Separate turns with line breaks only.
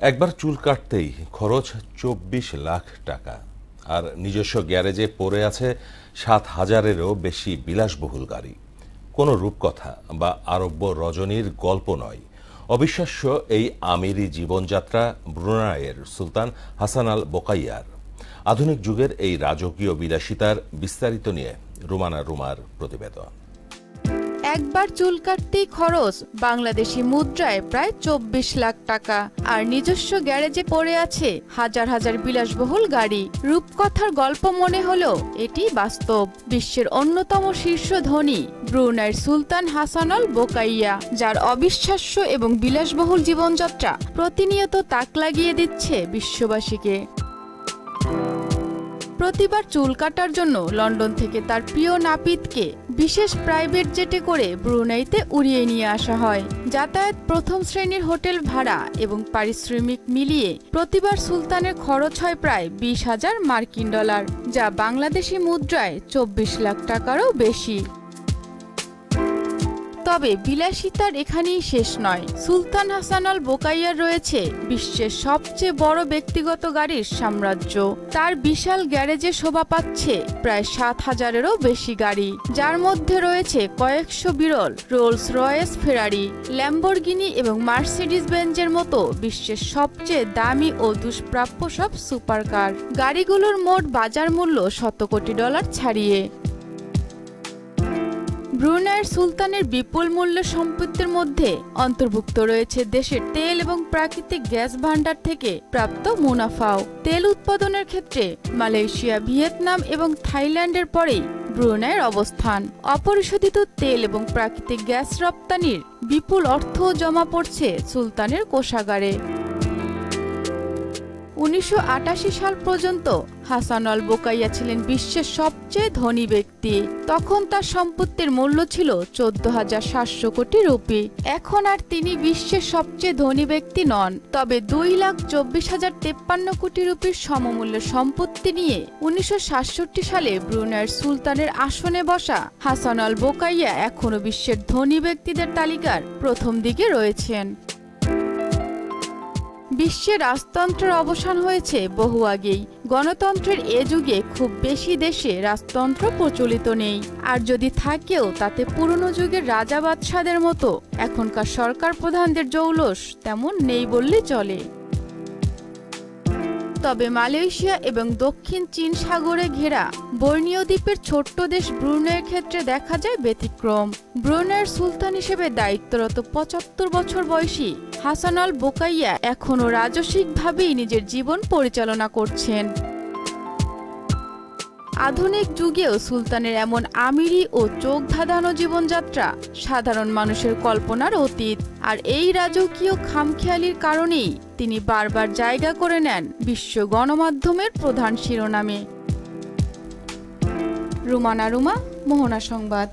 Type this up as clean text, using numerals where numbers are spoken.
একবার চুল কাটতেই খরচ ২৪ লাখ টাকা, আর নিজস্ব গ্যারেজে পড়ে আছে ৭,০০০-এরও বেশি বিলাসবহুল গাড়ি। কোনো রূপকথা বা আরব্য রজনীর গল্প নয়, অবিশ্বাস্য এই আমিরি জীবনযাত্রা ব্রুনাইয়ের সুলতান হাসান আল বোকাইয়ার। আধুনিক যুগের এই রাজকীয় বিলাসিতার বিস্তারিত নিয়ে রুমানা রুমার প্রতিবেদন।
একবার চুল কাটতেই খরচ বাংলাদেশি মুদ্রায় প্রায় ২৪ লাখ টাকা, আর নিজস্ব গ্যারেজে পড়ে আছে হাজার হাজার বিলাসবহুল গাড়ি। রূপকথার গল্প মনে হলেও এটি বাস্তব। বিশ্বের অন্যতম শীর্ষ ধনী ব্রুনাইয়ের সুলতান হাসান আল বোকাইয়া, যার অবিশ্বাস্য এবং বিলাসবহুল জীবনযাত্রা প্রতিনিয়ত তাক লাগিয়ে দিচ্ছে বিশ্ববাসীকে। প্রতিবার চুল কাটার জন্য লন্ডন থেকে তার প্রিয় নাপিতকে বিশেষ প্রাইভেট জেটে করে ব্রুনাইতে উড়িয়ে নিয়ে আসা হয়। যাতায়াত, প্রথম শ্রেণীর হোটেল ভাড়া এবং পারিশ্রমিক মিলিয়ে প্রতিবার সুলতানের খরচ হয় প্রায় ২০,০০০ মার্কিন ডলার, যা বাংলাদেশি মুদ্রায় ২৪ লাখ টাকারও বেশি। তবে বিলাসিতার এখানেই শেষ নয়। সুলতান হাসান আল বোকাইয়ার রয়েছে বিশ্বের সবচেয়ে বড় ব্যক্তিগত গাড়ির সাম্রাজ্য। তার বিশাল গ্যারেজে শোভা পাচ্ছে প্রায় ৭,০০০-এরও বেশি গাড়ি, যার মধ্যে রয়েছে কয়েকশো বিরল রোলস রয়েস, ফেরারি, ল্যাম্বরগিনি এবং মার্সিডিজ বেঞ্জের মতো বিশ্বের সবচেয়ে দামি ও দুষ্প্রাপ্য সব সুপারকার। গাড়িগুলোর মোট বাজার মূল্য শত কোটি ডলার ছাড়িয়ে। ব্রুনাইয়ের সুলতানের বিপুল মূল্য সম্পত্তির মধ্যে অন্তর্ভুক্ত রয়েছে দেশের তেল এবং প্রাকৃতিক গ্যাস ভান্ডার থেকে প্রাপ্ত মুনাফাও। তেল উৎপাদনের ক্ষেত্রে মালয়েশিয়া, ভিয়েতনাম এবং থাইল্যান্ডের পরেই ব্রুনাইয়ের অবস্থান। অপরিশোধিত তেল এবং প্রাকৃতিক গ্যাস রপ্তানির বিপুল অর্থ জমা পড়ছে সুলতানের কোষাগারে। ১৯৮৮ সাল পর্যন্ত হাসান আল বোকাইয়া ছিলেন বিশ্বের সবচেয়ে ধনী ব্যক্তি। তখন তার সম্পত্তির মূল্য ছিল ১৪,৭০০ কোটি রুপি। এখন আর তিনি বিশ্বের সবচেয়ে ধনী ব্যক্তি নন, তবে ২,২৪,০৫৩ কোটি রুপির সমমূল্য সম্পত্তি নিয়ে ১৯৬৭ সালে ব্রুনাইয়ের সুলতানের আসনে বসা হাসান আল বোকাইয়া এখনও বিশ্বের ধনী ব্যক্তিদের তালিকার প্রথম দিকে রয়েছেন। বিশ্বে রাজতন্ত্রের অবসান হয়েছে বহু আগেই। গণতন্ত্রের এ যুগে খুব বেশি দেশে রাজতন্ত্র প্রচলিত নেই, আর যদি থাকেও তাতে পুরনো যুগের রাজা বাদশাদের মতো এখনকার সরকার প্রধানদের জৌলুস তেমন নেই বললেই চলে। তবে মালয়েশিয়া এবং দক্ষিণ চীন সাগরে ঘেরা বর্নিও দ্বীপের ছোট্ট দেশ ব্রুনাইয়ের ক্ষেত্রে দেখা যায় ব্যতিক্রম। ব্রুনাইয়ের সুলতান হিসেবে দায়িত্বরত ৭৫ বছর বয়সী হাসান আল বোকাইয়া এখনও রাজসিকভাবেই নিজের জীবন পরিচালনা করছেন। আধুনিক যুগেও সুলতানের এমন আমিরি ও চোখ ধাঁধানো জীবনযাত্রা সাধারণ মানুষের কল্পনার অতীত, আর এই রাজকীয় খামখেয়ালির কারণেই তিনি বারবার জায়গা করে নেন বিশ্ব গণমাধ্যমের প্রধান শিরোনামে। রুমানা রুমা, মোহনা সংবাদ।